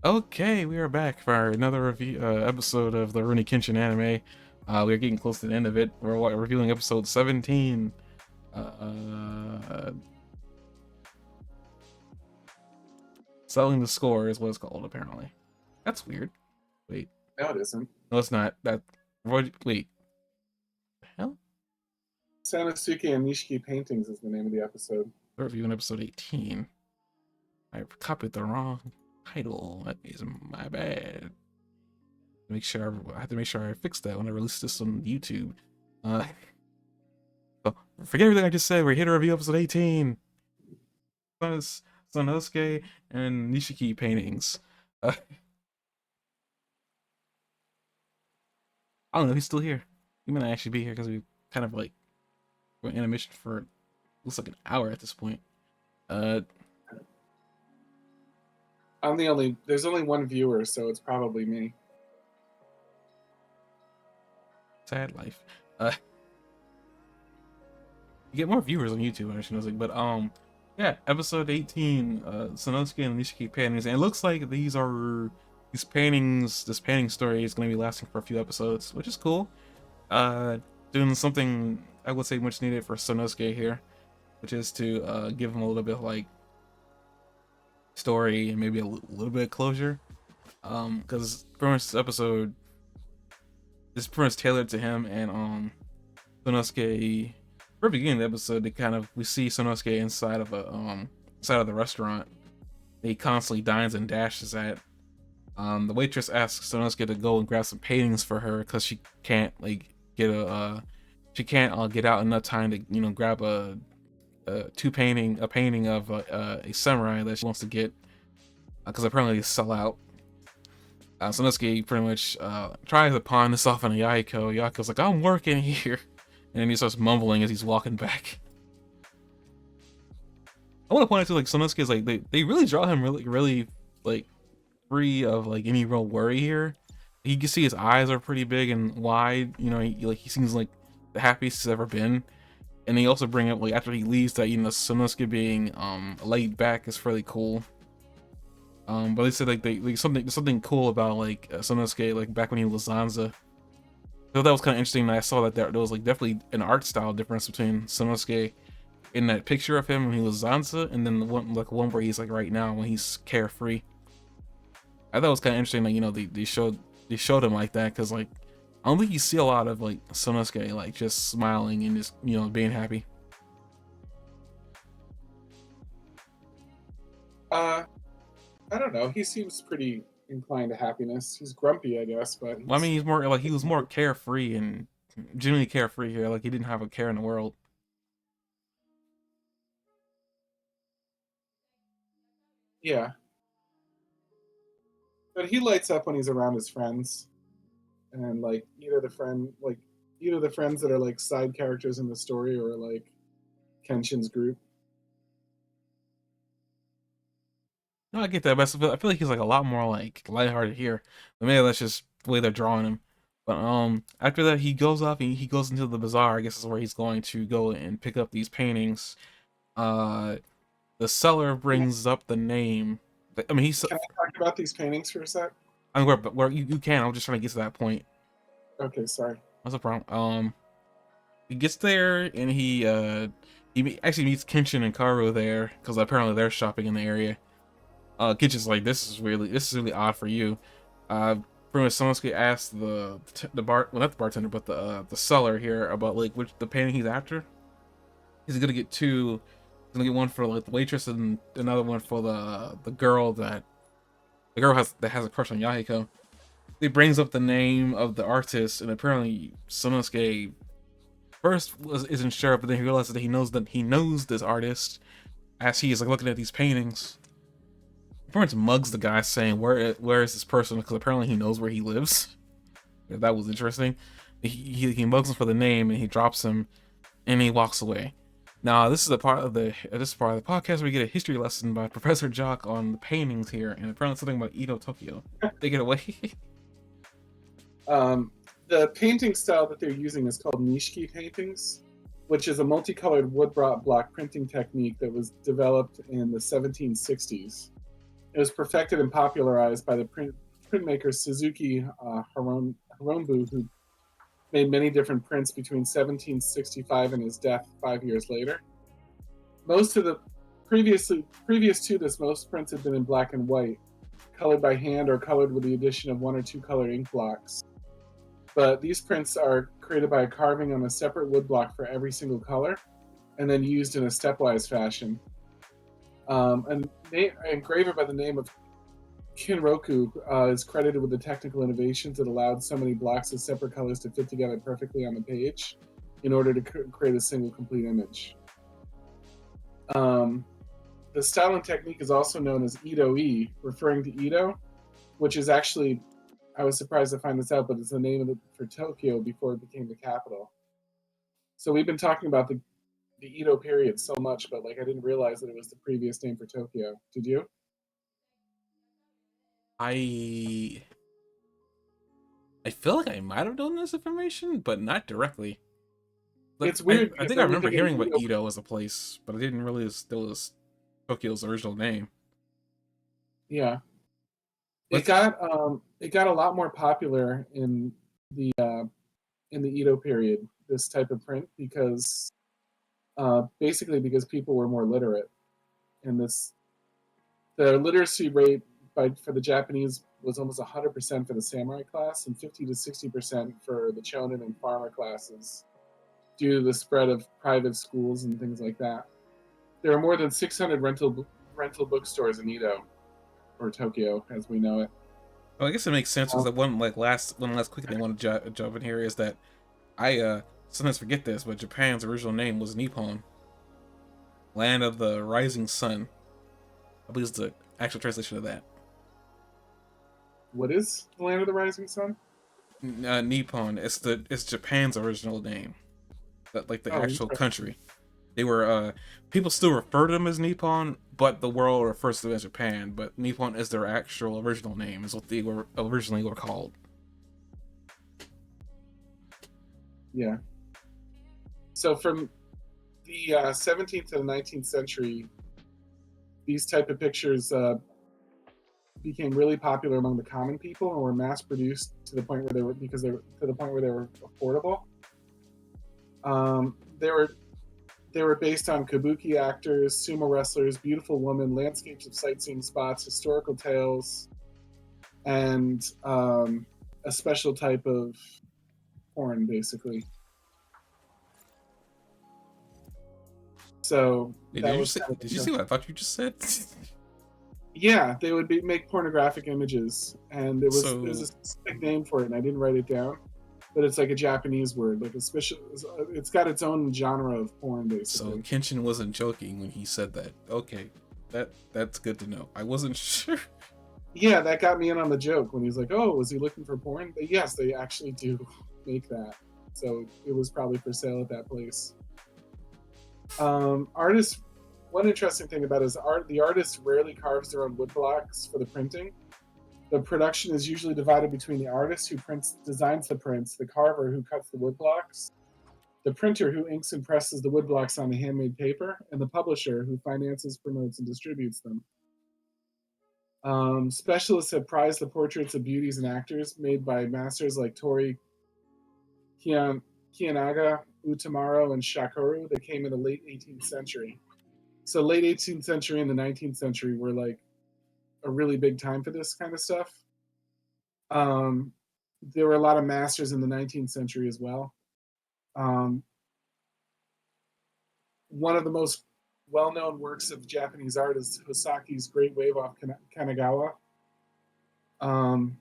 Okay, we are back for another review episode of the Rurouni Kenshin anime. We're getting close to the end of it. We're reviewing episode 17. Uh, Selling the score is what it's called, apparently. That's weird. Wait, No, it isn't. no, it's not. Wait, the hell? Sanosuke and Nishiki Paintings is the name of the episode. We're reviewing episode 18. I copied the wrong title. That is my bad. I have to make sure I fix that when I release this on YouTube. Uh, so forget everything I just said. We're here to review episode 18. Sonosuke and Nishiki paintings. I don't know if he's still here. He might not actually be here because we kind of like went animation for looks like an hour at this point. Uh, There's only one viewer, so it's probably me. Sad life. You get more viewers on YouTube, actually, but yeah, episode 18, Sonosuke and Nishiki paintings, and it looks like these paintings. This painting story is going to be lasting for a few episodes, which is cool. Doing something I would say much needed for Sonosuke here, which is to give him a little bit of like story and maybe a little bit of closure. Because pretty much this pretty much tailored to him and Sonosuke. Very beginning of the episode, we see Sonosuke inside of the restaurant. He constantly dines and dashes at. The waitress asks Sonosuke to go and grab some paintings for her because she can't like get get out enough time to grab a painting of a samurai that she wants to get because apparently they sell out. Sonosuke pretty much tries to pawn this off on Yahiko. Yahiko's like, I'm working here. And then he starts mumbling as he's walking back. I want to point out to like Sonosuke is like they really draw him really like free of like any real worry here. You can see his eyes are pretty big and wide. He seems like the happiest he's ever been. And they also bring up like after he leaves that Sonosuke being laid back is fairly cool. But they said like there's something cool about like Sonosuke like back when he was Zanza. So that was kind of interesting. I saw that there was like definitely an art style difference between Sonosuke in that picture of him when he was Zanza, and then the one where he's like right now when he's carefree. I thought it was kind of interesting. Like they showed him like that because like I don't think you see a lot of like Sonosuke like just smiling and just being happy. I don't know. He seems pretty inclined to happiness. He's grumpy, I guess, but Well, I mean, he was more carefree and genuinely carefree here. Like he didn't have a care in the world. yeah. But he lights up when he's around his friends, and like either the friends that are like side characters in the story or like Kenshin's group. No, I get that, but I feel like he's like a lot more like lighthearted here. But maybe that's just the way they're drawing him. But after that, he goes off and he goes into the bazaar. I guess is where he's going to go and pick up these paintings. Uh, the seller brings up the name. I mean, he's. Can I talk about these paintings for a sec? I mean, where you can. I'm just trying to get to that point. Okay, sorry. What's the problem? He gets there and he actually meets Kenshin and Karu there because apparently they're shopping in the area. Kitchen's like, this is really odd for you. Pretty much Sonosuke asked not the bartender, but the seller here about like which the painting he's after. He's gonna get two. He's gonna get one for like the waitress and another one for the girl that has a crush on Yahiko. He brings up the name of the artist, and apparently Sonosuke isn't sure, but then he realizes that he knows this artist as he is like looking at these paintings. Pretty much mugs the guy saying where is this person because apparently he knows where he lives. Yeah, that was interesting. He mugs him for the name and he drops him and he walks away. Now this is the part of the podcast where we get a history lesson by Professor Jock on the paintings here and apparently something about Edo Tokyo. Take it away. The painting style that they're using is called Nishiki paintings, which is a multicolored wood block printing technique that was developed in the 1760s. It was perfected and popularized by the printmaker Suzuki Hironbu, who made many different prints between 1765 and his death 5 years later. Most of the previous to this, most prints had been in black and white, colored by hand or colored with the addition of one or two colored ink blocks. But these prints are created by a carving on a separate wood block for every single color, and then used in a stepwise fashion. An engraver by the name of Kinroku is credited with the technical innovations that allowed so many blocks of separate colors to fit together perfectly on the page in order to create a single complete image. The style and technique is also known as Edo-e, referring to Edo, which is actually, I was surprised to find this out, but it's the name for Tokyo before it became the capital. So we've been talking about the Edo period so much, but like I didn't realize that it was the previous name for Tokyo. Did you? I I feel like I might have known this information, but not directly. Like It's I, weird I because think I remember everything in hearing about Edo, Edo as a place, but I didn't realize that was Tokyo's original name. yeah, Let's it got a lot more popular the uh, in the Edo period. This type of print because basically because people were more literate, and the literacy rate for the Japanese was almost 100% for the samurai class and 50 to 60% for the chonin and farmer classes, due to the spread of private schools and things like that. There are more than 600 rental bookstores in Edo, or Tokyo as we know it. Well, I guess it makes sense because Um, the one last quick thing I want to jump in here is that I sometimes forget this, but Japan's original name was Nippon, land of the rising sun. I believe is the actual translation of that. what is the land of the rising sun? Nippon. It's Japan's original name, like the Oh, actual interesting. country. They were people still refer to them as Nippon, but the world refers to them as Japan. But Nippon is their actual original name, is what they were originally were called. Yeah. So from the 17th to the 19th century, these type of pictures became really popular among the common people and were mass produced to the point where they were to the point where they were affordable. Um, they were they were based on kabuki actors, sumo wrestlers, beautiful women, landscapes of sightseeing spots, historical tales, and a special type of porn, basically. So Hey, that was kind of Did you see what I thought you just said? yeah. They would make pornographic images, and there's a so specific name for it, and I didn't write it down, but it's like a Japanese word, like a special. It's got its own genre of porn, so basically. Kenshin wasn't joking when he said that. Okay, that's good to know. I wasn't sure. Yeah, that got me in on the joke when he was like, "Oh, was he looking for porn?" But yes, they actually do make that. So it was probably for sale at that place. Artists. One interesting thing about his art, the artist rarely carves their own wood blocks for the printing. The production is usually divided between the artist who designs the prints, the carver who cuts the wood blocks, the printer who inks and presses the wood blocks on the handmade paper, and the publisher who finances, promotes, and distributes them. Specialists have prized the portraits of beauties and actors made by masters like Tori Kian, Kianaga, Utamaro, and Shakuru that came in the late 18th century. So late 18th century and the 19th century were like a really big time for this kind of stuff. Um, there were a lot of masters in the 19th century as well. Um, one of the most well-known works of Japanese art is Hosaki's Great Wave off Kanagawa. Um,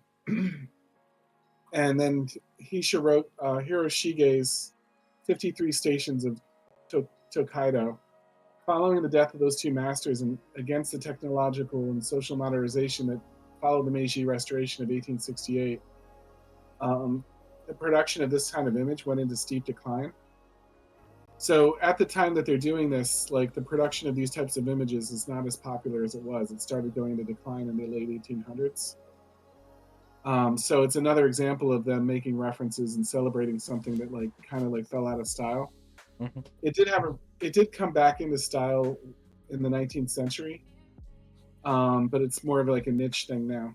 and then Hisha wrote Hiroshige's 53 Stations of Tokaido. Following the death of those two masters and against the technological and social modernization that followed the Meiji Restoration of 1868, the production of this kind of image went into steep decline. So at the time that they're doing this, like the production of these types of images is not as popular as it was. It started going into decline in the late 1800s. So it's another example of them making references and celebrating something that like kind of like fell out of style. Mhm. It did come back into style in the 19th century. but it's more of like a niche thing now.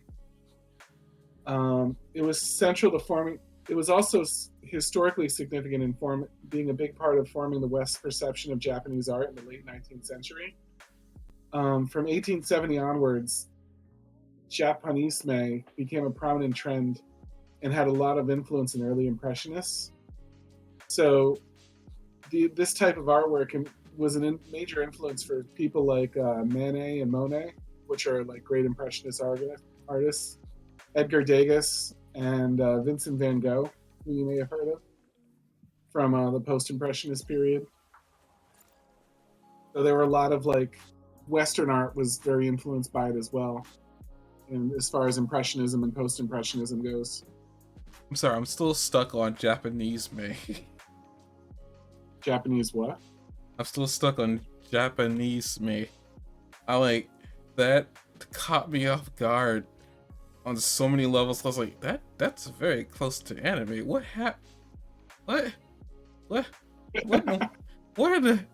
It was central to forming. It was also historically significant in being a big part of forming the West's perception of Japanese art in the late 19th century. From 1870 onwards, Japanisme became a prominent trend and had a lot of influence in early Impressionists. So this type of artwork was a major influence for people like Manet and Monet, which are like great Impressionist artists, Edgar Degas, and Vincent van Gogh, who you may have heard of from the post-Impressionist period. So there were a lot of like Western art was very influenced by it as well, and as far as Impressionism and post-Impressionism goes. I'm sorry, I'm still stuck on Japanese me. Japanese what? I'm still stuck on Japanese me. I like that caught me off guard on so many levels. I was like, that's very close to anime. What happened? What? What? What? What are the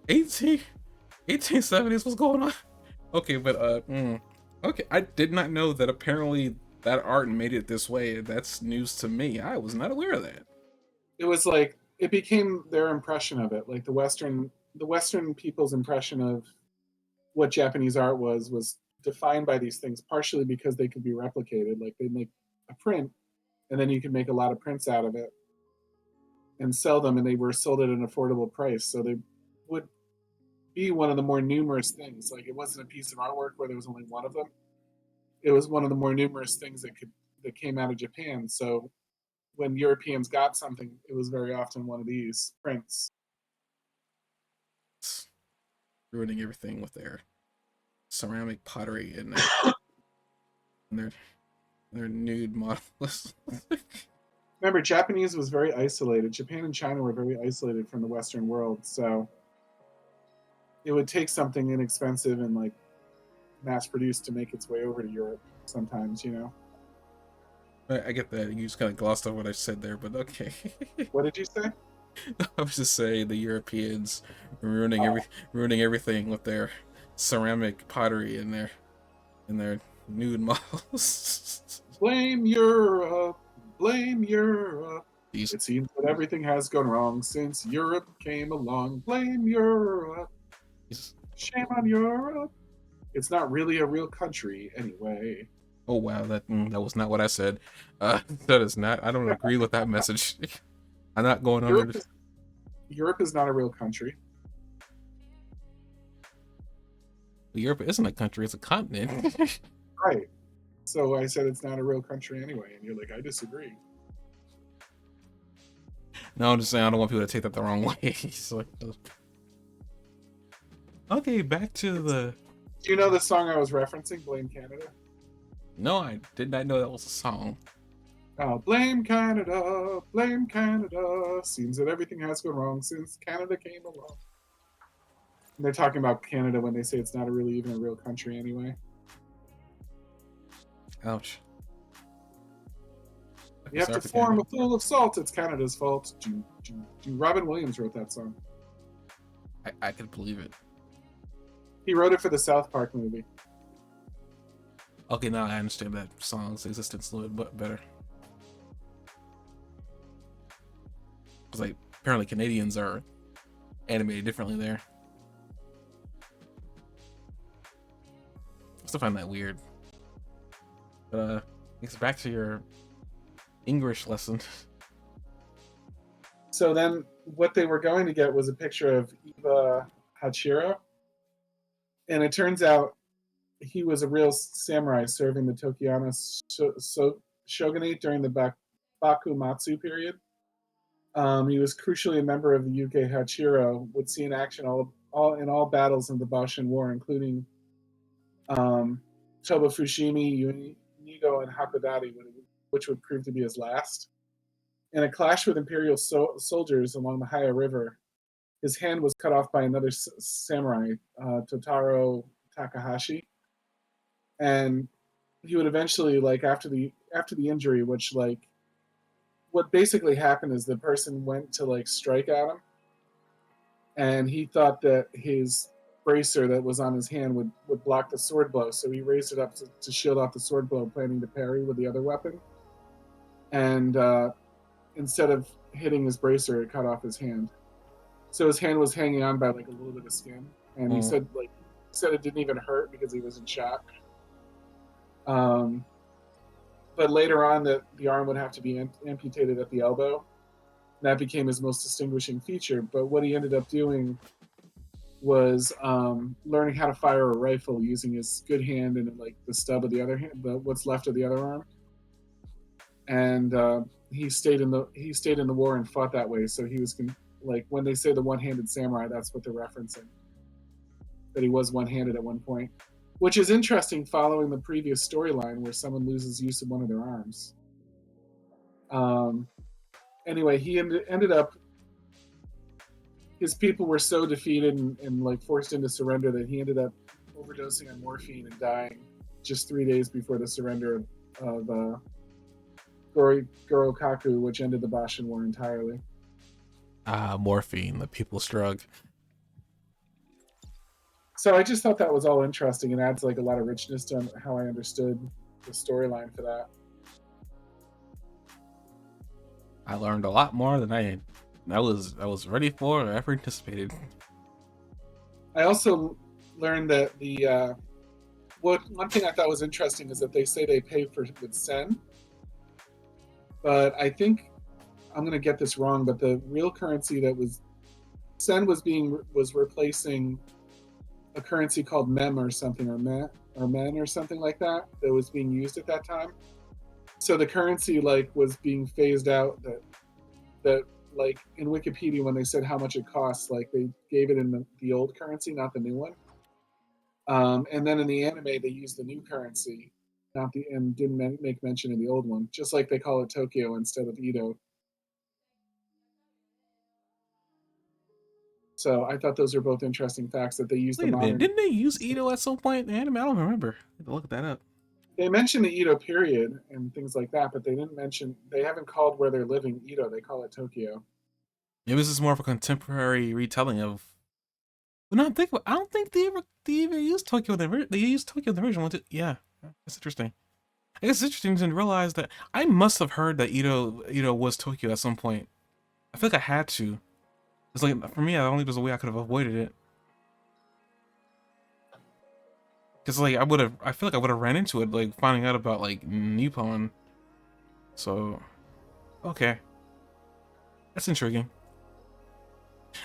1870s? What's going on? Okay, but okay, I did not know that apparently that art made it this way. That's news to me. I was not aware of that. It was like it became their impression of it, like the Western people's impression of what Japanese art was defined by these things, partially because they could be replicated. Like they make a print, and then you could make a lot of prints out of it and sell them, and they were sold at an affordable price. So they would be one of the more numerous things. Like it wasn't a piece of artwork where there was only one of them. It was one of the more numerous things that came out of Japan. So when Europeans got something, it was very often one of these prints. It's ruining everything with their ceramic pottery and their nude models. Remember, Japanese was very isolated. Japan and China were very isolated from the Western world, so it would take something inexpensive and like mass produced to make its way over to Europe sometimes, you know. I get that. You just kind of glossed over what I said there, but okay. What did you say? I was just saying the Europeans ruining Oh. ruining everything with their ceramic pottery and their nude models. Blame Europe, blame Europe. These, It seems that everything has gone wrong since Europe came along. Blame Europe. these Shame on Europe. It's not really a real country anyway. Oh wow, that was not what I said. That is not. I don't agree with that message. I'm not going on there. Europe is not a real country. Europe isn't a country; it's a continent. Right. So I said it's not a real country anyway, and you're like, I disagree. No, I'm just saying I don't want people to take that the wrong way. So, okay, back to the. Do you know the song I was referencing, Blame Canada? No, I did not know that was a song. Blame Canada, blame Canada. Seems that everything has gone wrong since Canada came along. And they're talking about Canada when they say it's not really even a real country anyway. Ouch. You have to form a pool of salt. It's Canada's fault. Robin Williams wrote that song. I could believe it. He wrote it for the South Park movie. Okay, now I understand that song's existence a little bit better. Because like apparently Canadians are animated differently there. I still find that weird. But it's back to your English lesson. So then what they were going to get was a picture of Iba Hachiro. And it turns out he was a real samurai serving the Tokugawa shogunate during the Bakumatsu period. He was crucially a member of the Yuge Hachiro, would see in action in all battles of the Boshin War, including Toba Fushimi, Nigo, and Hakodate, which would prove to be his last. In a clash with Imperial soldiers along the Haya River, his hand was cut off by another samurai, Totaro Takahashi, and he would eventually, like after the injury, which like what basically happened is the person went to like strike at him, and he thought that his bracer that was on his hand would block the sword blow. So he raised it up to shield off the sword blow, planning to parry with the other weapon. And instead of hitting his bracer, it cut off his hand. So his hand was hanging on by like a little bit of skin. And he Mm. said it didn't even hurt because he was in shock. Um, but later on, the arm would have to be amputated at the elbow. That became his most distinguishing feature. But what he ended up doing was learning how to fire a rifle using his good hand and like the stub of the other hand, what's left of the other arm. And he stayed in the war and fought that way. So he was like when they say the one-handed samurai, that's what they're referencing. That he was one-handed at one point, which is interesting following the previous storyline where someone loses use of one of their arms. Anyway, he ended up. His people were so defeated and like forced into surrender that he ended up overdosing on morphine and dying just 3 days before the surrender of Gorokaku, which ended the Bashin War entirely. Morphine, the people's drug. So I just thought that was all interesting and adds like a lot of richness to how I understood the storyline for that. I learned a lot more than I was ready for or ever anticipated. I also learned that one thing I thought was interesting is that they say they pay for with sen, but I think I'm going to get this wrong. But the real currency that was sen was replacing a currency called mem or something or men or something like that was being used at that time. So the currency like was being phased out. That like in Wikipedia when they said how much it costs, like they gave it in the old currency, not the new one. And then in the anime they used the new currency, not the and didn't make mention of the old one, just like they call it Tokyo instead of Edo. So I thought those are both interesting facts that they use the Wait a minute, modern. didn't they use Edo at some point in the anime? I don't remember. I have to look that up. They mention the Edo period and things like that, but they didn't mention. They haven't called where they're living Edo. They call it Tokyo. Maybe this is more of a contemporary retelling of. But no, I don't think they even used Tokyo. They used Tokyo in the original one. Yeah, that's interesting. I guess it's interesting to realize that I must have heard that Edo was Tokyo at some point. I feel like I had to. It's like for me, I don't think there's a way I could have avoided it. Cause like I feel like I would have ran into it, like finding out about like Nippon. So, okay, that's intriguing.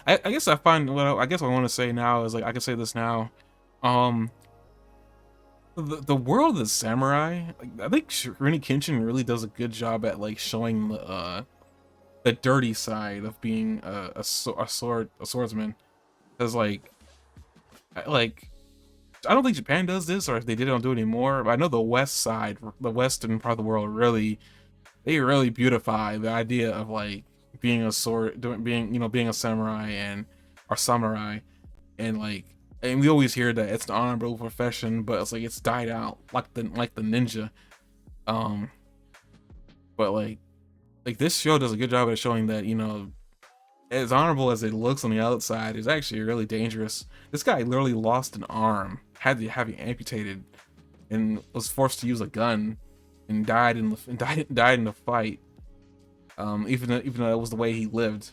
I guess I find I guess what I want to say now is like I can say this now. Um, the world of the samurai, like, I think Rurouni Kenshin really does a good job at like showing the dirty side of being a swordsman. Cause like I don't think Japan does this, or if they did, don't do it anymore. But I know the West side, the Western part of the world, they really beautify the idea of like being a being a samurai and like, and we always hear that it's an honorable profession, but it's like it's died out like the ninja. Um, but like this show does a good job at showing that as honorable as it looks on the outside, is actually really dangerous. This guy literally lost an arm, had to have it amputated, and was forced to use a gun, and died in died in the fight. Even though it was the way he lived,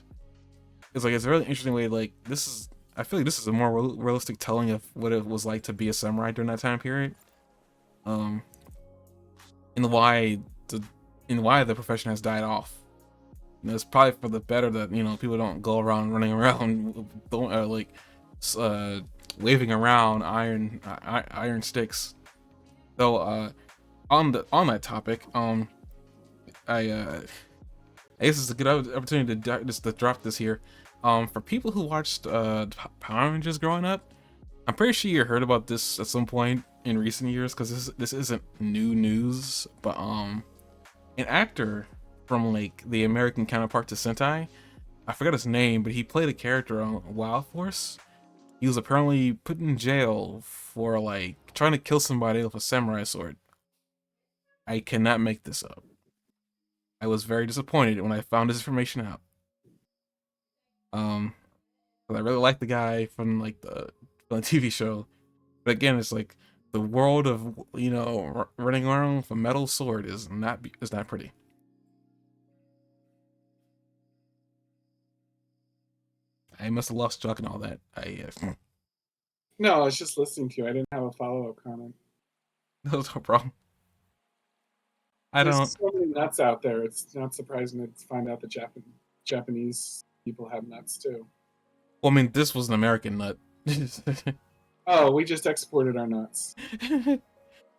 it's a really interesting way. Like this is, I feel like this is a more realistic telling of what it was like to be a samurai during that time period. Um, and why the profession has died off. It's probably for the better that people don't go around running around like waving around iron sticks. So on that topic, I guess it's a good opportunity to drop this here. For people who watched Power Rangers growing up, I'm pretty sure you heard about this at some point in recent years because this isn't new news, but an actor from like the American counterpart to Sentai, I forgot his name, but he played a character on Wild Force. He was apparently put in jail for like trying to kill somebody with a samurai sword. I cannot make this up. I was very disappointed when I found this information out. But I really like the guy from like the on the TV show. But again, it's like the world of running around with a metal sword is not pretty. I must have lost track and all that. No, I was just listening to you. I didn't have a follow-up comment. No problem. I There's don't. so many nuts out there. It's not surprising to find out that Japanese people have nuts too. Well, I mean, this was an American nut. Oh, we just exported our nuts.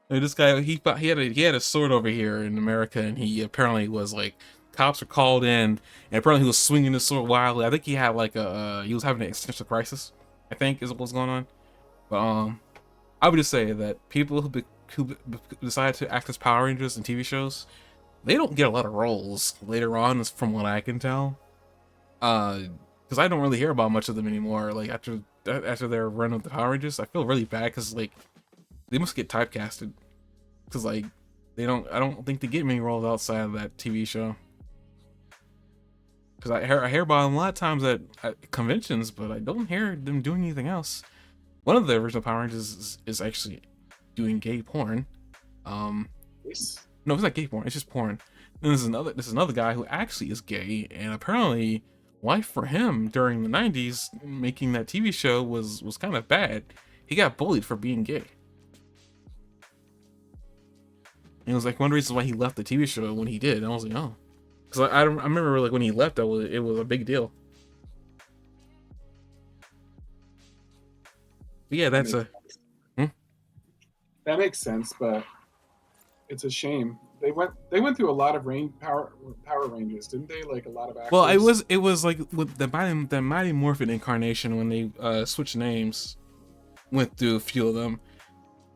This guy, he had a sword over here in America, and he apparently was like, cops were called in, and apparently he was swinging the sword wildly. I think he had like he was having an existential crisis, I think is what was going on. But I would just say that people who decide to act as Power Rangers in TV shows, they don't get a lot of roles later on, from what I can tell. Because I don't really hear about much of them anymore. Like after their run with the Power Rangers, I feel really bad because like they must get typecasted. Because like I don't think they get many roles outside of that TV show. Because I hear about them a lot of times at conventions, but I don't hear them doing anything else. One of the original Power Rangers is actually doing gay porn. Yes. No, it's not gay porn. It's just porn. And this is another guy who actually is gay, and apparently life for him during the 90s making that TV show was kind of bad. He got bullied for being gay. And it was like one reason why he left the TV show when he did. And I was like, oh, because I remember like when he left, it was a big deal. But yeah, that's a. That makes sense, but it's a shame. They went through a lot of Power Rangers, didn't they? Like a lot of actors. Well, it was like with the Mighty Morphin incarnation when they switched names, went through a few of them.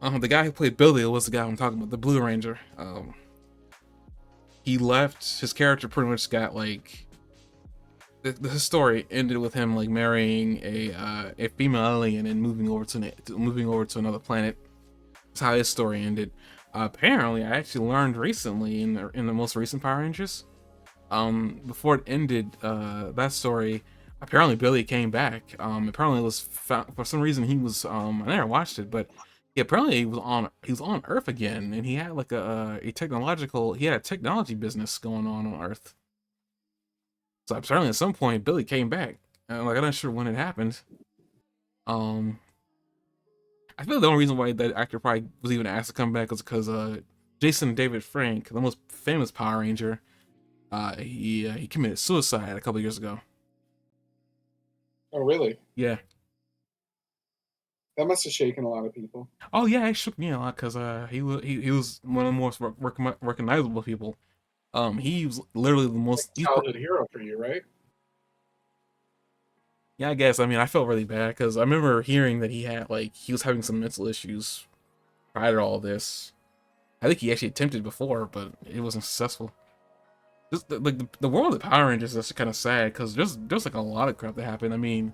The guy who played Billy was the guy I'm talking about, the Blue Ranger. He left. His character pretty much got like. The story ended with him like marrying a female alien and moving over to another planet. That's how his story ended. Apparently, I actually learned recently in the most recent Power Rangers. Before it ended, that story. Apparently, Billy came back. Apparently, it was found, for some reason he was. I never watched it, but apparently he was on Earth again, and he had like a technology business going on Earth. So apparently, at some point, Billy came back. And like I'm not sure when it happened. I feel the only reason why that actor probably was even asked to come back was because Jason David Frank, the most famous Power Ranger, he committed suicide a couple years ago. Oh, really? Yeah. That must have shaken a lot of people. Oh yeah, it shook me a lot because he was one of the most recognizable people. He was literally the most Childhood hero for you, right? Yeah, I guess. I mean, I felt really bad because I remember hearing that he was having some mental issues prior to all this. I think he actually attempted before, but it wasn't successful. Just the world of Power Rangers is kind of sad because there's like a lot of crap that happened. I mean,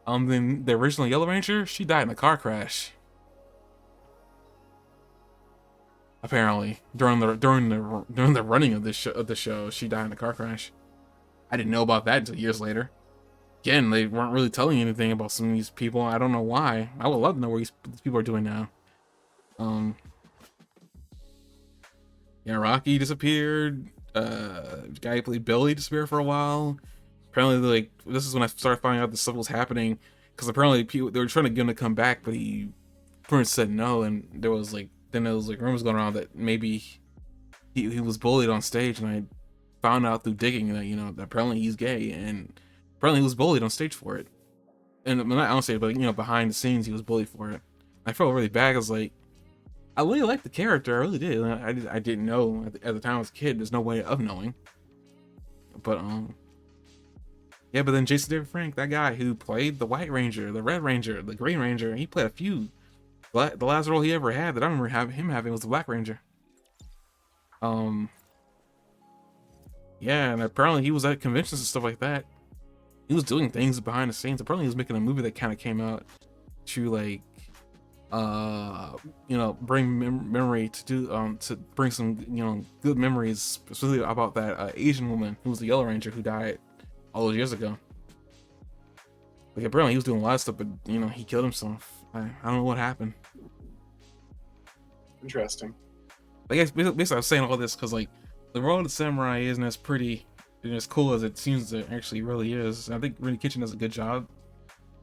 then the original Yellow Ranger, she died in a car crash. Apparently, during the running of the show, she died in a car crash. I didn't know about that until years later. Again, they weren't really telling you anything about some of these people. I don't know why. I would love to know what these people are doing now. Yeah, Rocky disappeared. The guy who played Billy disappeared for a while. Apparently, like this is when I started finding out this stuff was happening. Because apparently, they were trying to get him to come back, but he pretty much said no. And there was like rumors going around that maybe he was bullied on stage, and I found out through digging that that apparently he's gay, and apparently he was bullied on stage for it. And not on stage, but behind the scenes he was bullied for it. I felt really bad. I was like, I really liked the character. I really did. I didn't know at the time I was a kid. There's no way of knowing. But yeah. But then Jason David Frank, that guy who played the White Ranger, the Red Ranger, the Green Ranger, he played a few. The last role he ever had that I remember him having was the Black Ranger. Yeah, and apparently he was at conventions and stuff like that. He was doing things behind the scenes. Apparently he was making a movie that kind of came out to like bring memory to bring some good memories, specifically about that Asian woman who was the Yellow Ranger who died all those years ago. Like apparently he was doing a lot of stuff, but he killed himself. I don't know what happened. Interesting. I guess basically I was saying all this because like the world of samurai isn't as pretty and as cool as it seems it actually really is. I think Rurouni Kitchen does a good job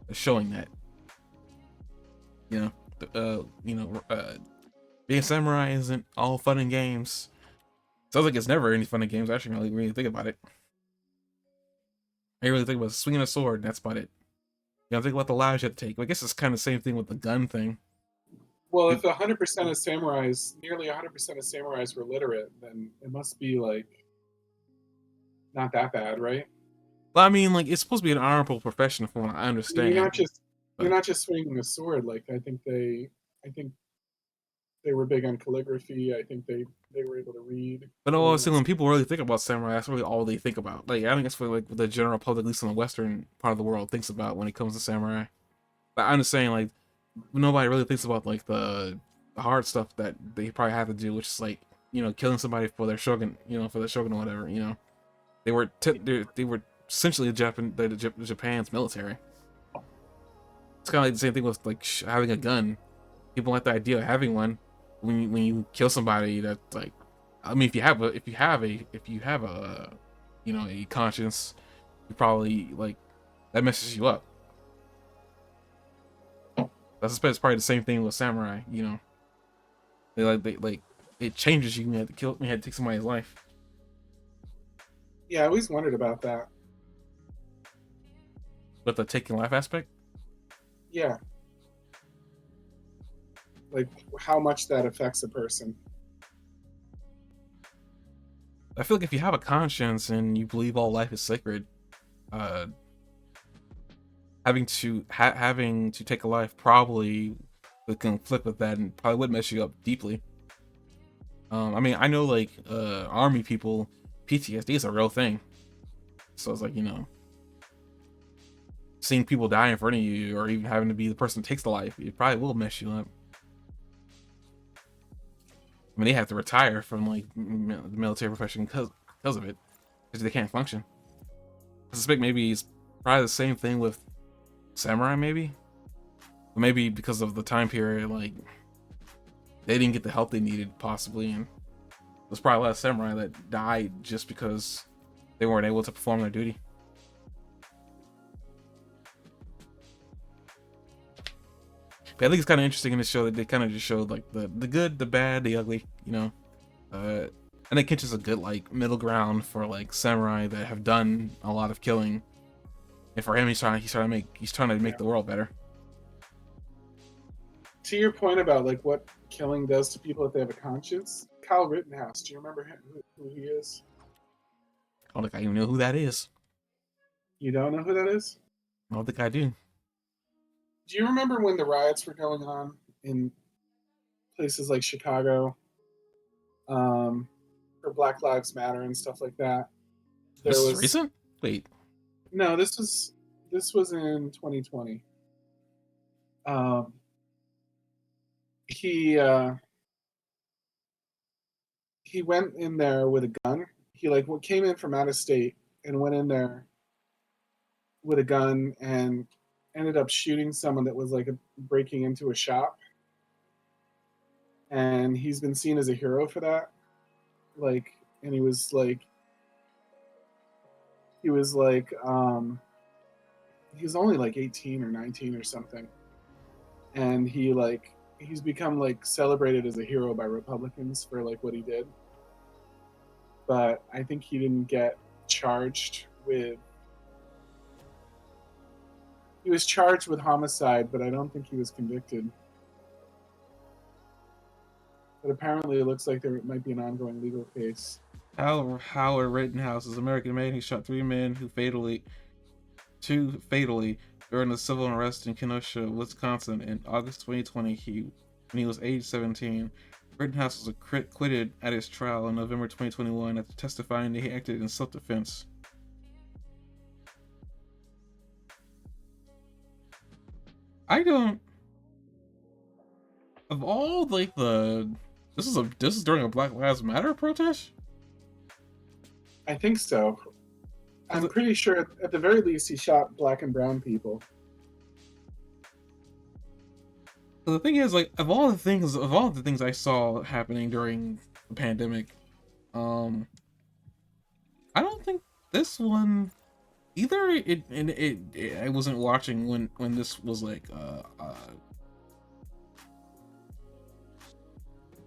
of showing that. You know, being a samurai isn't all fun and games. Sounds like it's never any fun and games. Actually, really think about it. I really think about swinging a sword. And that's about it. You know, think about the lives you have to take. I guess it's kind of the same thing with the gun thing. Well, if 100% of samurais, nearly 100% of samurais were literate, then it must be like not that bad, right? Well, I mean, like it's supposed to be an honorable profession, from what I I mean, understand. you're But not just swinging a sword. Like I think they were big on calligraphy. I think they were able to read. but Really also nice. when people really think about samurai, that's really all they think about. Like I think that's what like the general public, at least in the western part of the world, thinks about when it comes to samurai. But I'm just saying, like nobody really thinks about like the hard stuff that they probably have to do, which is like killing somebody for their shogun, for their shogun or whatever. They were essentially Japan's military. It's kind of like the same thing with like having a gun. People like the idea of having one. When you kill somebody, that's like, I mean, if you have a a conscience, you probably like that messes you up. I suspect it's probably the same thing with samurai. They like it changes you. You had to kill. You had to take somebody's life. Yeah, I always wondered about that. But the taking life aspect, Yeah, like how much that affects a person. I feel like if you have a conscience and you believe all life is sacred, uh, having to take a life probably would conflict with that and probably would mess you up deeply. I mean, I know like army people, PTSD is a real thing. So it's like seeing people die in front of you, or even having to be the person who takes the life, it probably will mess you up. I mean, they have to retire from like the military profession because of it, because they can't function. I suspect maybe it's probably the same thing with samurai, maybe, but maybe because of the time period, like they didn't get the help they needed, possibly, and there's probably a lot of samurai that died just because they weren't able to perform their duty. But I think it's kind of interesting in this show that they kind of just showed like the good, the bad, the ugly. I think Kenshin's a good like middle ground for like samurai that have done a lot of killing, and for him, he's trying to Yeah. make the world better. To your point about like what killing does to people if they have a conscience, Kyle Rittenhouse. Do you remember him, who he is? I don't think I even know who that is. You don't know who that is? I don't think I do. Do you remember when the riots were going on in places like Chicago, um, for Black Lives Matter and stuff like that? There This is was recent. Wait, no. This was in 2020. Um, he he went in there with a gun. He like came in from out of state and went in there with a gun and ended up shooting someone that was like breaking into a shop. And he's been seen as a hero for that. Like, and he was like, he was only like 18 or 19 or something, and he's become like celebrated as a hero by Republicans for like what he did. But I think he didn't get charged with. He was charged with homicide, but I don't think he was convicted. But apparently, it looks like there might be an ongoing legal case. Howard Rittenhouse is an American man who shot two fatally during a civil unrest in Kenosha, Wisconsin in August 2020. When he was age 17. Rittenhouse was acquitted at his trial in November 2021 after testifying that he acted in self-defense. I don't. Of all like the, this is during a Black Lives Matter protest. I think so. I'm It, pretty sure at the very least he shot black and brown people. The thing is, like, of all the things I saw happening during the pandemic, um, I don't think this one either. I wasn't watching when this was like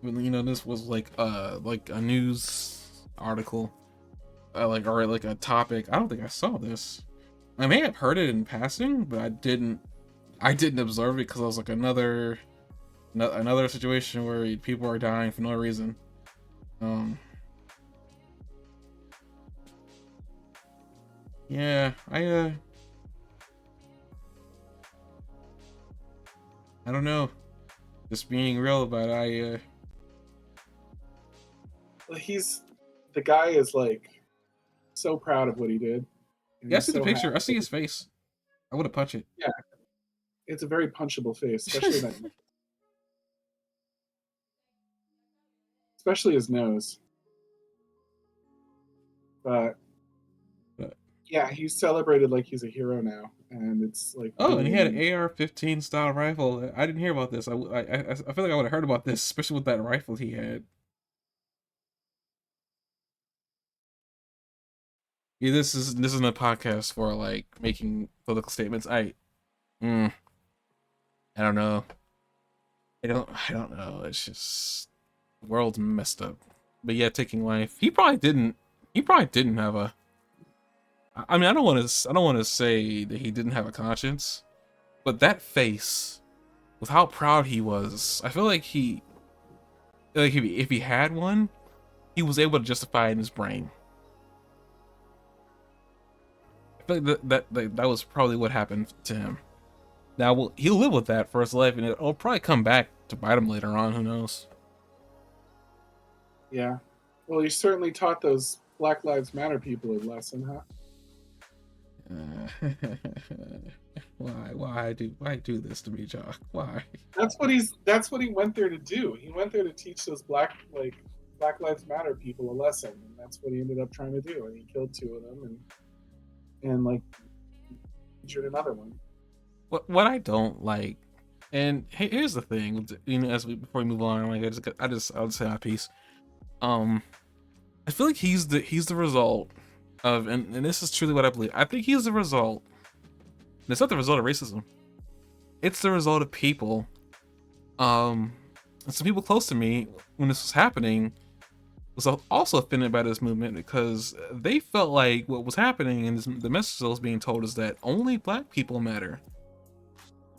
when this was like a news article, like, or like a topic. I don't think I saw this. I may have heard it in passing, but I didn't observe it because I was like another situation where people are dying for no reason. Um, yeah, I don't know. Just being real about it, He's the guy is like so proud of what he did, and yeah, I he's see the so happy. picture. I see his face. I would have punched it. Yeah, it's a very punchable face, especially that, especially his nose. But But yeah, he's celebrated like he's a hero now, and it's like oh, and really he had an amazing. AR-15 style rifle. I didn't hear about this. I feel like I would have heard about this, especially with that rifle he had. Yeah, this isn't a podcast for like making political statements. Mm, I don't know. I don't know. It's just the world's messed up. But yeah, taking life. He probably didn't have a. I mean, I don't want to say that he didn't have a conscience, but that face, with how proud he was, I feel like if he had one, he was able to justify it in his brain. I feel like that was probably what happened to him. Now, he'll live with that for his life, and it'll probably come back to bite him later on. Who knows? Yeah. Well, he certainly taught those Black Lives Matter people a lesson, huh? Uh, why do this to me, Jock? Why? That's what he went there to do. He went there to teach those Black Lives Matter people a lesson, and that's what he ended up trying to do. And he killed two of them, and like injured another one. What I don't like, and here's the thing, as we before we move on, like I'll just say my piece. Um, I feel like he's the result of, and this is truly what I believe. I think he's the result. And it's not the result of racism. It's the result of people. And some people close to me when this was happening was also offended by this movement because they felt like what was happening and the message that was being told is that only black people matter.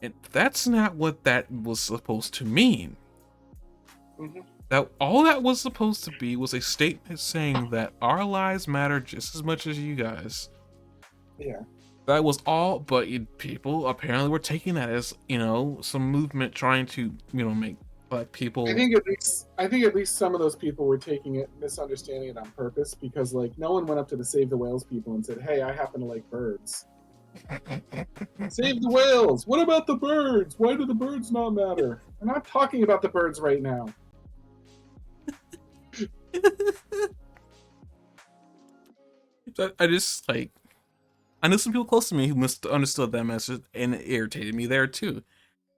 And that's not what that was supposed to mean. Mm-hmm. That all that was supposed to be was a statement saying that our lives matter just as much as you guys. Yeah. That was all, but people apparently were taking that as, some movement trying to, make black people. I think at least some of those people were taking it, misunderstanding it on purpose, because like no one went up to the Save the Whales people and said, "Hey, I happen to like birds. Save the whales. What about the birds? Why do the birds not matter?" I'm not talking about the birds right now. I just like, I know some people close to me who misunderstood that message and it irritated me there too.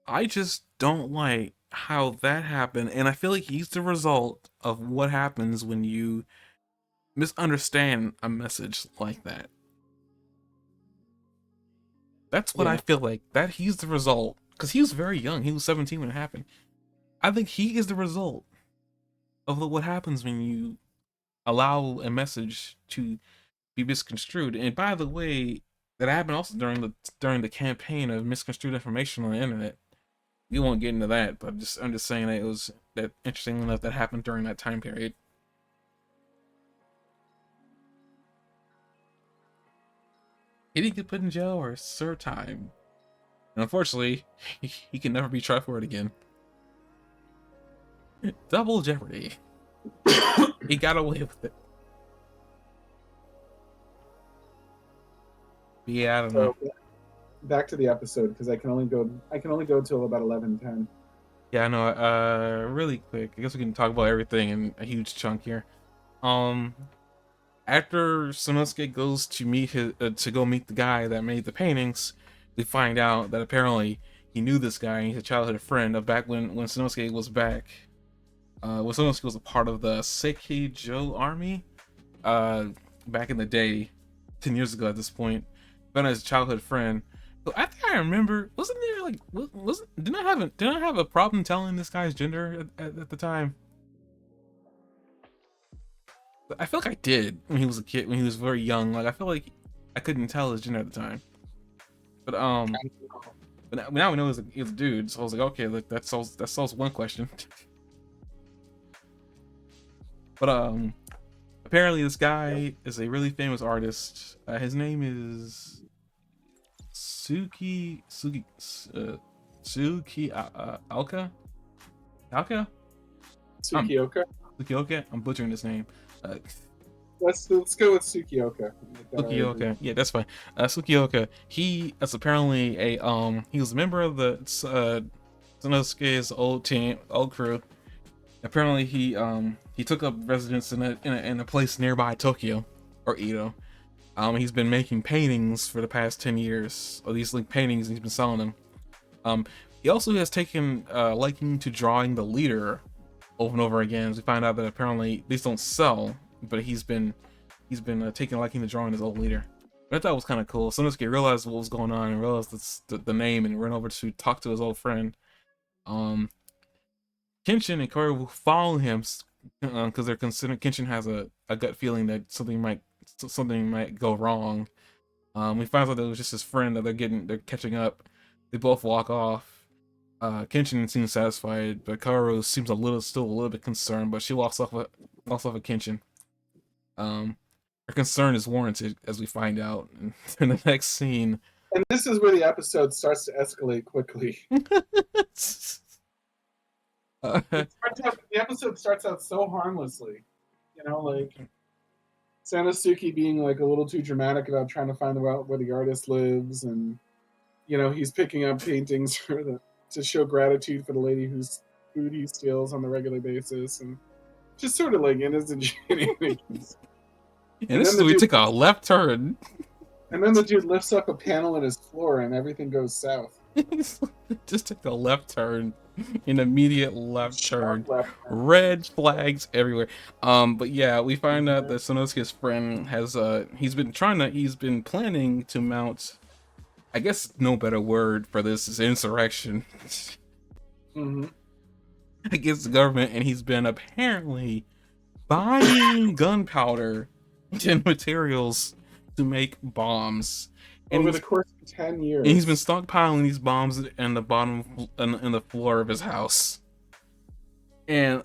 I just don't like how that happened, and I feel like he's the result of what happens when you misunderstand a message like that. That's what I Yeah. feel like. That he's the result. Because he was very young. He was 17 when it happened. I think he is the result of what happens when you allow a message to be misconstrued. And by the way, that happened also during the campaign of misconstrued information on the internet. We won't get into that, but I'm just saying that it was that interesting enough that happened during that time period. He didn't get put in jail or serve time. And unfortunately, he can never be tried for it again. Double jeopardy. He got away with it. Yeah, I don't know. So back to the episode because I can only go till about 11:10. Yeah, I know. Really quick. I guess we can talk about everything in a huge chunk here. Um, After Sonosuke goes to meet to go meet the guy that made the paintings, we find out that apparently he knew this guy. He's a childhood friend of back when Sanosuke was back. When Sanosuke was a part of the Sekeijo army. Back in the day, 10 years ago at this point, been his childhood friend. So I think I remember. Wasn't there like wasn't didn't I have a problem telling this guy's gender at the time? I feel like I did when he was a kid, when he was very young. Like I feel like I couldn't tell his gender at the time. But now we know he's a dude. So I was like, okay, like that solves one question. But apparently this guy is a really famous artist. His name is Suki Alka. Tsukioka. Tsukioka. I'm butchering this name. Let's go with Tsukioka. Tsukioka. Yeah, that's fine. Tsukioka. He is apparently he was a member of the Sanosuke's old crew. Apparently he took up residence in a place nearby Tokyo or Edo. He's been making paintings for the past 10 years. Or these like paintings, he's been selling them. He also has taken liking to drawing the leader over and over again. As we find out that apparently these don't sell, but he's been taking liking to drawing his old leader. But I thought it was kind of cool. Sanosuke realized what was going on and realized the name and ran over to talk to his old friend. Kenshin and Kori will follow him because they're considering. Kenshin has a gut feeling that something might go wrong. We find out that it was just his friend that they're catching up. They both walk off. Kenshin seems satisfied, but Kaoru seems still a little bit concerned. But she walks off with Kenshin. Her concern is warranted, as we find out in the next scene. And this is where the episode starts to escalate quickly. The episode starts out so harmlessly, like Sanosuke being like a little too dramatic about trying to find out where the artist lives, and he's picking up paintings to show gratitude for the lady whose food he steals on the regular basis, and just sort of like innocent shenanigans. And this is where we took a left turn. And then the dude lifts up a panel in his floor, and everything goes south. Just took a left turn, an immediate left turn. Red flags everywhere. But yeah, we find out that Sanosuke's friend has he's been planning to mount, I guess no better word for this is insurrection. Against the government, and he's been apparently buying gunpowder and materials to make bombs. And over the course of 10 years. And he's been stockpiling these bombs in the floor of his house. And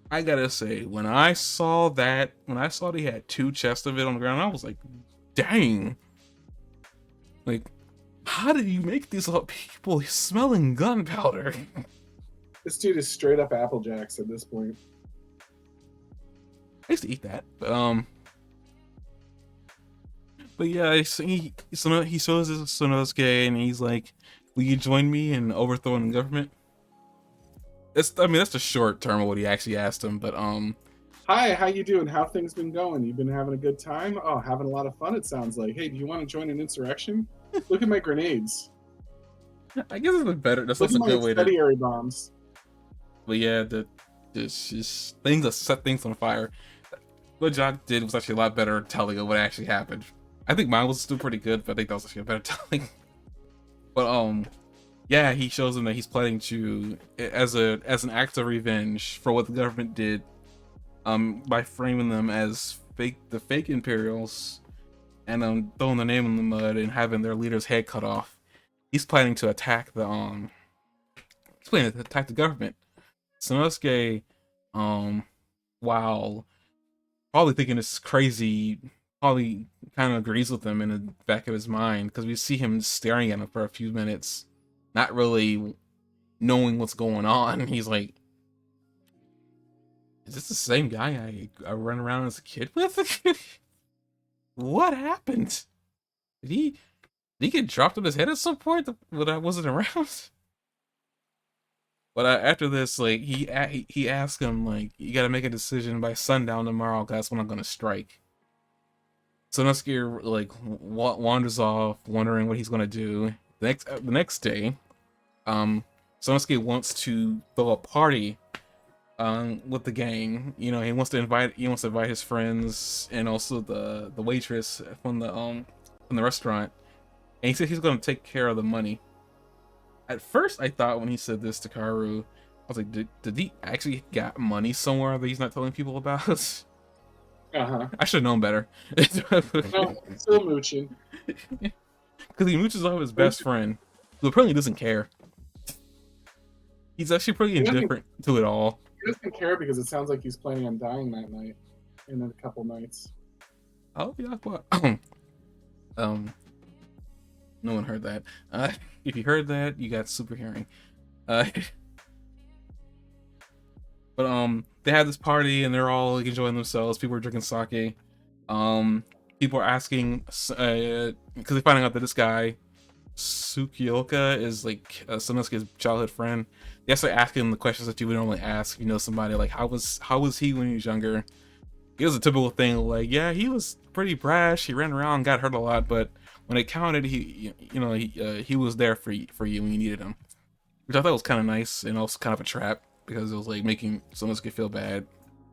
I gotta say, when I saw that he had 2 chests of it on the ground, I was like, dang. Like, how did you make these people smelling gunpowder? This dude is straight up Apple Jacks at this point. I used to eat that. But yeah, he shows his Sanosuke and he's like, will you join me in overthrowing the government? That's the short term of what he actually asked him, but hi, how you doing? How things been going? You been having a good time? Oh, having a lot of fun, it sounds like. Hey, do you want to join an insurrection? Look at my grenades. I guess it's better. That's a good way to. Incendiary bombs. But yeah, just things that set things on fire. What Jock did was actually a lot better telling of what actually happened. I think mine was still pretty good, but I think that was actually a better telling. But yeah, he shows him that he's planning to, as an act of revenge for what the government did, by framing them as the fake Imperials, and throwing their name in the mud and having their leader's head cut off. He's planning to attack the government. Sanosuke, while probably thinking this is crazy, probably kind of agrees with him in the back of his mind, because we see him staring at him for a few minutes, not really knowing what's going on. He's like, is this the same guy I ran around as a kid with? What happened? Did he get dropped on his head at some point when I wasn't around? But after this, like, he asked him, like, you gotta make a decision by sundown tomorrow, because that's when I'm gonna strike. So Sanosuke, like, wanders off, wondering what he's gonna do. The next day, Sonosuke wants to throw a party with the gang. You know, he wants to invite his friends and also the waitress from the restaurant. And he said he's gonna take care of the money. At first I thought when he said this to Karu, I was like, did he actually got money somewhere that he's not telling people about? I should have known better. No, still mooching. Because he mooches off his best friend, who apparently doesn't care. He's actually pretty indifferent to it all. He doesn't care because it sounds like he's planning on dying that night, in a couple nights. Oh yeah, what? No one heard that. If you heard that, you got super hearing. Uh, but they had this party and they're all like, enjoying themselves. People are drinking sake. People are asking because they're finding out that this guy Tsukioka is like Sonosuke's childhood friend. They start asking the questions that you would normally ask. You know, somebody like how was he when he was younger? It was a typical thing like, yeah, he was pretty brash. He ran around, got hurt a lot, but when it counted, he was there for you when you needed him, which I thought was kind of nice and also kind of a trap because it was like making Sonosuke feel bad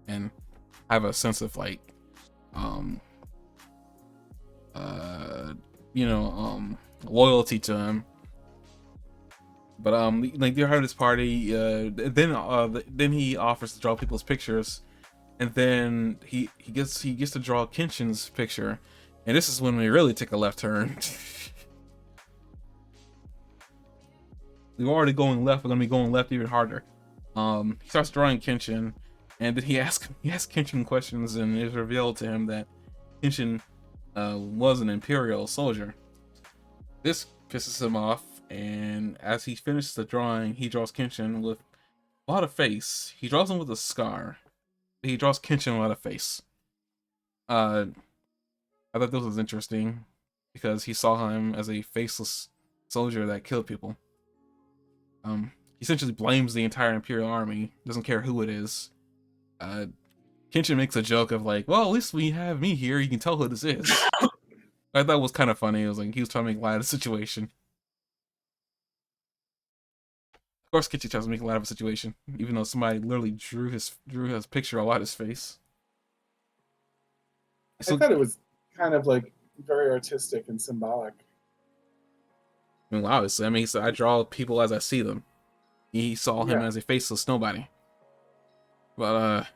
and have a sense of like, loyalty to him. But like they're having this party. Then he offers to draw people's pictures, and then he gets to draw Kenshin's picture, and this is when we really take a left turn. We were already going left. We're gonna be going left even harder. He starts drawing Kenshin, and then he asks Kenshin questions, and it's revealed to him that Kenshin was an Imperial soldier. This pisses him off, and as he finishes the drawing, he draws Kenshin with without a face. He draws him with a scar. He draws Kenshin without a face. I thought this was interesting because he saw him as a faceless soldier that killed people. He essentially blames the entire Imperial army, doesn't care who it is. Kenshin makes a joke of like, well, at least we have me here, you can tell who this is. I thought it was kind of funny. It was like he was trying to make light of the situation. Of course, Kenshin tries to make light of a situation, even though somebody literally drew his picture all out his face. So, I thought it was kind of like very artistic and symbolic. I mean, wow, obviously, I mean, so I draw people as I see them. He saw him as a faceless nobody, but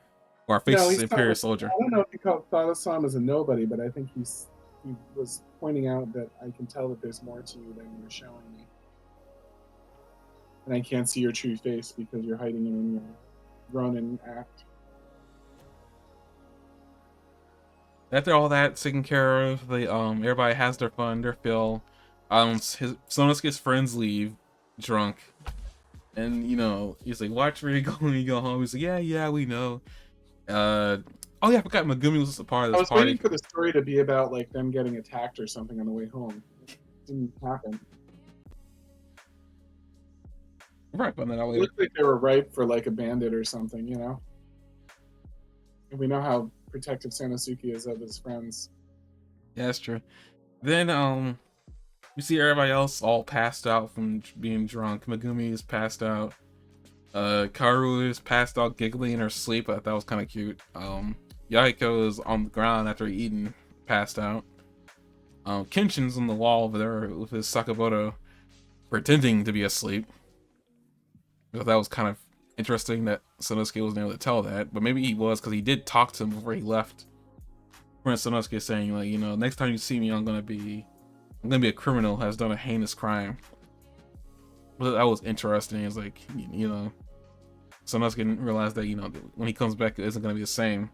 or a faceless Imperial soldier. I don't know if he saw him as a nobody, but I think he was pointing out that I can tell that there's more to you than you're showing me, and I can't see your true face because you're hiding it in your Ronin act. After all that taken care of, everybody has their fun, their fill. Sonosuke's friends leave drunk, and he's like, "Watch where you go when you go home." He's like, "Yeah, we know." Oh yeah, I forgot Megumi was a part of this party. I was waiting for the story to be about like them getting attacked or something on the way home. It didn't happen. Right, but then it looked like they were ripe for like a bandit or something, And we know how protective Sanosuke is of his friends. Yeah, that's true. Then you see everybody else all passed out from being drunk. Megumi is passed out. Karu is passed out giggling in her sleep. I thought that was kind of cute. Yahiko is on the ground after eating, passed out. Kenshin's on the wall over there with his Sakamoto pretending to be asleep. So that was kind of interesting that Sonosuke wasn't able to tell that, but maybe he was because he did talk to him before he left. Prince Sonosuke saying like, next time you see me, I'm gonna be a criminal who has done a heinous crime. But that was interesting. It's like, Sonosuke didn't realize that, when he comes back, it isn't gonna be the same.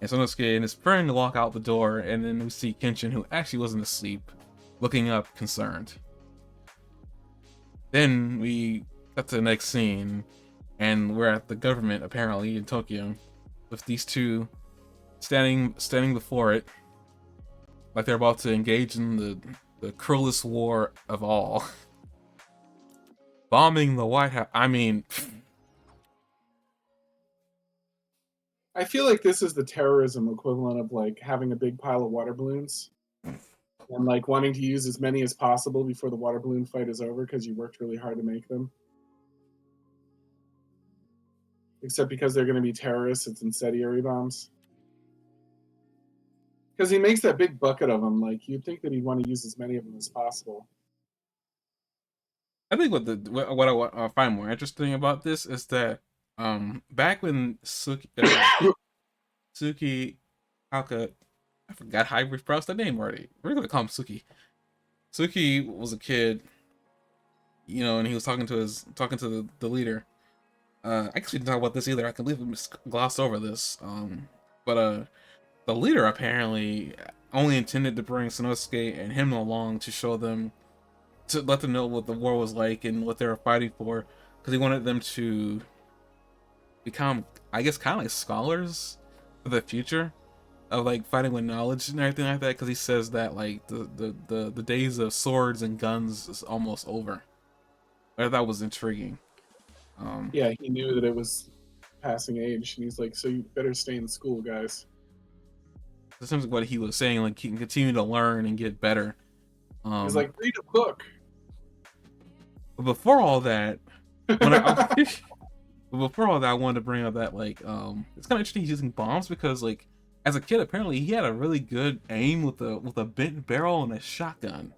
And Sonosuke and his friend walk out the door, and then we see Kenshin, who actually wasn't asleep, looking up, concerned. Then we got to the next scene, and we're at the government, apparently, in Tokyo, with these two standing before it, like they're about to engage in the cruelest war of all. Bombing the White House. I mean... I feel like this is the terrorism equivalent of like having a big pile of water balloons. and like wanting to use as many as possible before the water balloon fight is over because you worked really hard to make them. Except because they're going to be terrorists, it's incendiary bombs. Because he makes that big bucket of them, like you'd think that he'd want to use as many of them as possible. I think what I find more interesting about this is that back when Suki Haka, I forgot how we pronounced that name already. We're gonna call him Suki. Suki was a kid, and he was talking to the leader. I guess we didn't talk about this either. I completely glossed over this. But the leader apparently only intended to bring Sanosuke and him along to show them, to let them know what the war was like and what they were fighting for, because he wanted them to become, I guess, kind of like scholars for the future of like fighting with knowledge and everything like that. Because he says that like the days of swords and guns is almost over. I thought that was intriguing. Yeah, he knew that it was passing age, and he's like, "So you better stay in school, guys." It seems like what he was saying, like he can continue to learn and get better. He's like, "Read a book." But before all that, when but before all that, I wanted to bring up that like it's kind of interesting he's using bombs, because like as a kid apparently he had a really good aim with a bent barrel and a shotgun.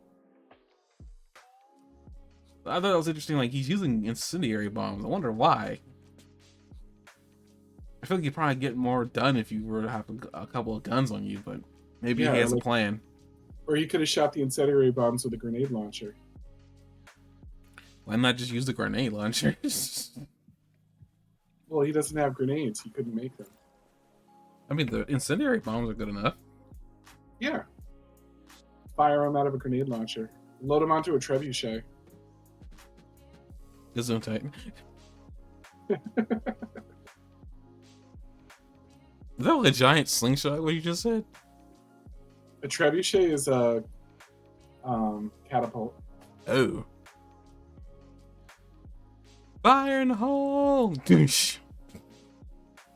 I thought it was interesting, like he's using incendiary bombs. I wonder why. I feel like you'd probably get more done if you were to have a couple of guns on you, but maybe Yeah, he has a like, plan. or he could have shot the incendiary bombs with a grenade launcher. Why not just use the grenade launcher? Well, he doesn't have grenades; he couldn't make them. I mean, the incendiary bombs are good enough. Yeah, fire them out of a grenade launcher. Load them onto a trebuchet. Gesundheit. Is that like a giant slingshot? What you just said? A trebuchet is a catapult. Oh. Fire in the hole! Doosh.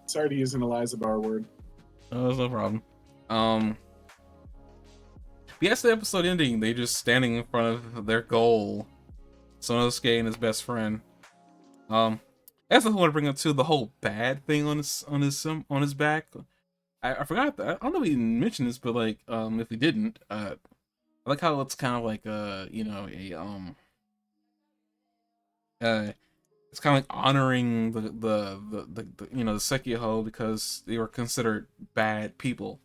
Sorry to use an Eliza Bar word. Oh, that's no problem. Yes, the episode ending, they just standing in front of their goal. Sonosuke and his best friend. That's what I want to bring up too, the whole bad thing on his back. I forgot that. I don't know if we mentioned this, but like, if we didn't, I like how it's kind of like it's kind of like honoring the Sekiho, because they were considered bad people,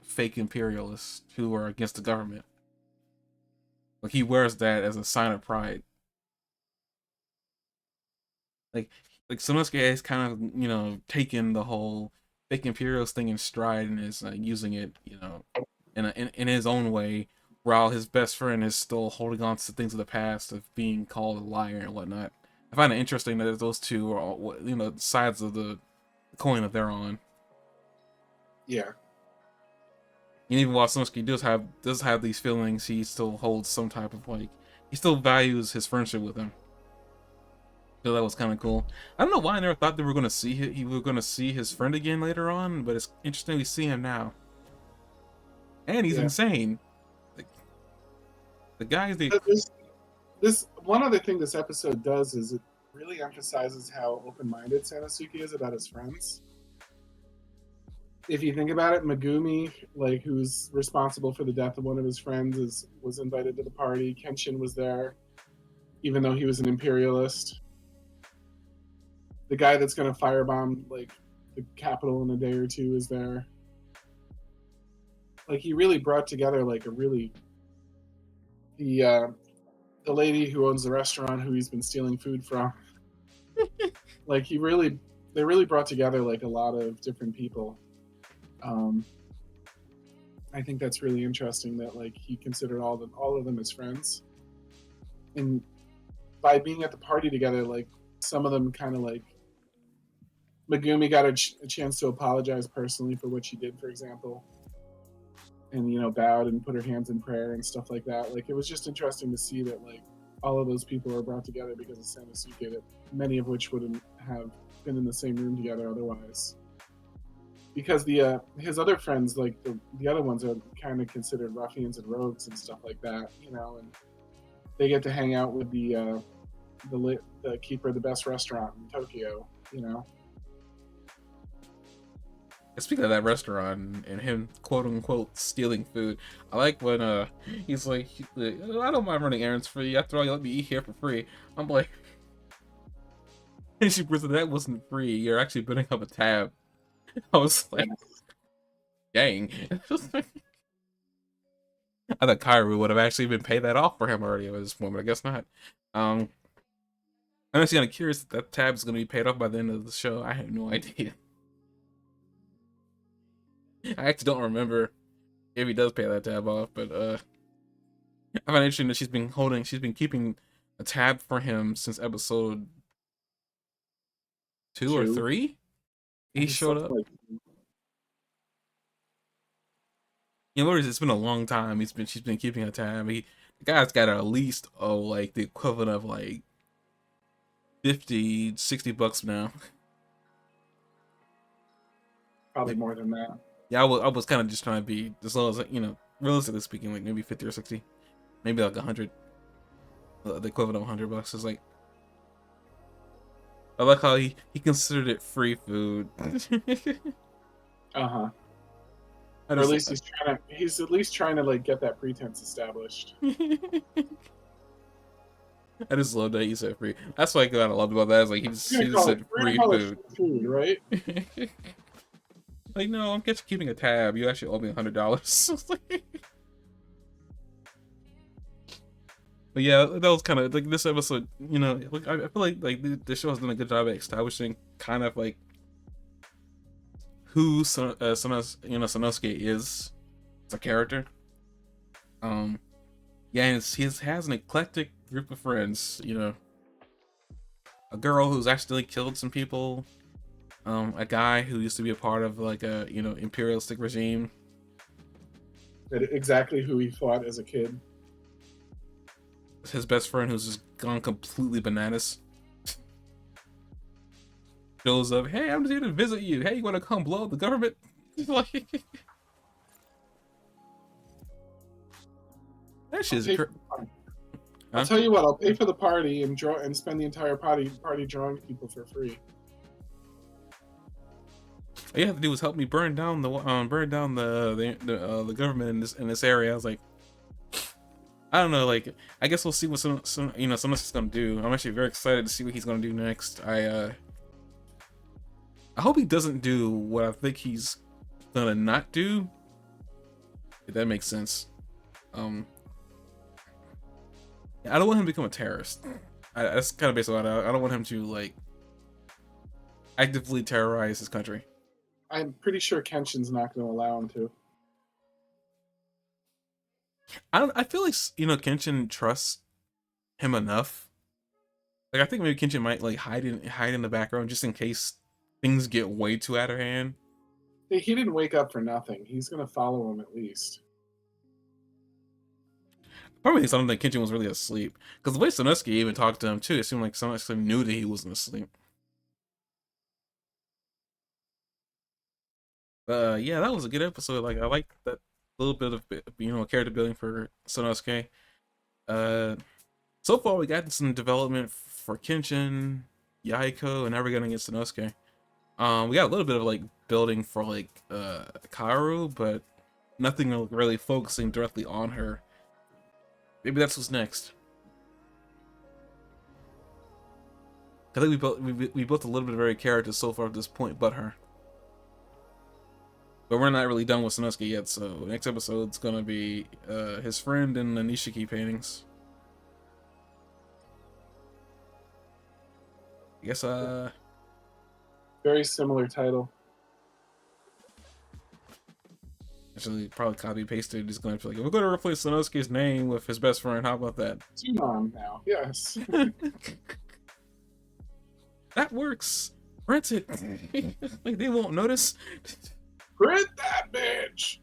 fake imperialists who are against the government. Like he wears that as a sign of pride. Like Sanosuke has kind of taken the whole fake imperialist thing in stride and is using it in his own way, while his best friend is still holding on to things of the past of being called a liar and whatnot. I find it interesting that those two are all, sides of the coin that they're on. Yeah. And even while Sanosuke does have these feelings, he still holds some type of he still values his friendship with him. So that was kind of cool. I don't know why I never thought they were going to see he were going to see his friend again later on, but it's interesting we see him now. And he's insane. The guy's the. This one other thing this episode does is it really emphasizes how open-minded Sanosuke is about his friends. If you think about it, Megumi, like who's responsible for the death of one of his friends, was invited to the party. Kenshin was there, even though he was an imperialist. The guy that's going to firebomb like the capital in a day or two is there. Like he really brought together like a really the lady who owns the restaurant who he's been stealing food from. Like they really brought together like a lot of different people. I think that's really interesting that like he considered all of them as friends, and by being at the party together, like some of them kind of like Megumi got a chance to apologize personally for what she did, for example, and bowed and put her hands in prayer and stuff like that. Like it was just interesting to see that like all of those people are brought together because of Sanosuke, that many of which wouldn't have been in the same room together otherwise. because the his other friends, like the other ones, are kind of considered ruffians and rogues and stuff like that, you know, and they get to hang out with the keeper of the best restaurant in Tokyo, you know. Speaking of that restaurant and him quote unquote stealing food, I like when he's like, I don't mind running errands for you. After all, you let me eat here for free. I'm like, and she presented that wasn't free. You're actually putting up a tab. I was like, dang. I thought Kyrie would have actually been paid that off for him already at this point, but I guess not. I'm actually kind of curious if that tab is going to be paid off by the end of the show. I have no idea. I actually don't remember if he does pay that tab off, but I find it interesting that she's been keeping a tab for him since episode 2 or 3. He showed up. Like, You know, it's been a long time. She's been keeping a tab. The guy's got at least like the equivalent of like 50, $60 now. probably more than that. Yeah, I was kind of just trying to be as low as, you know, realistically speaking, like maybe 50 or 60, maybe like 100. The equivalent of $100 is like. I like how he considered it free food. Uh-huh. Or at least he's at least trying to like get that pretense established. I just love that he said free. That's what I kind of loved about that. Is like he just said free food. Food, right? Like, no, I'm just keeping a tab. You actually owe me $100. But yeah, that was kind of like this episode. You know, like I feel like the show has done a good job at establishing kind of like who Sanosuke is as a character. Yeah, and he has an eclectic group of friends. You know, a girl who's actually killed some people. A guy who used to be a part of like a imperialistic regime. Exactly who he fought as a kid. His best friend who's just gone completely bananas. Shows up, hey, I'm just here to visit you. Hey, you want to come blow up the government? Like, that shit's I'll tell you what, I'll pay for the party and spend the entire party drawing people for free. All you have to do is help me burn down the government in this area. I was like, I don't know, like I guess we'll see what Sanosuke's gonna do. I'm actually very excited to see what he's gonna do next. I hope he doesn't do what I think he's gonna not do. If that makes sense. I don't want him to become a terrorist. That's kind of basically what I don't want him to like actively terrorize his country. I'm pretty sure Kenshin's not going to allow him to. I feel like Kenshin trusts him enough. Like I think maybe Kenshin might like hide in the background just in case things get way too out of hand. He didn't wake up for nothing. He's going to follow him at least. Probably something that Kenshin was really asleep. Because the way Sanosuke even talked to him too, it seemed like Sanosuke knew that he wasn't asleep. Yeah, that was a good episode. Like I liked that little bit of character building for Sanosuke. So far we got some development for Kenshin, Yaiko, and now we're gonna get Sanosuke. We got a little bit of like building for like Kaoru, but nothing really focusing directly on her. Maybe that's what's next. I think we built a little bit of every character so far at this point, but her. But we're not really done with Sanosuke yet, so next episode's gonna be his friend and the Nishiki paintings. I guess very similar title. Actually, probably copy pasted. Just going to be like, we're going to replace Sanosuke's name with his best friend. How about that? Tsunon now, yes. That works. Print it. Like they won't notice. Print that bitch.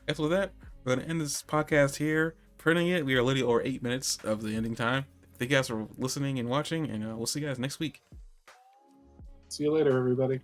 After that, we're going to end this podcast here. Printing it. We are literally over 8 minutes of the ending time. Thank you guys for listening and watching, and we'll see you guys next week. See you later, everybody.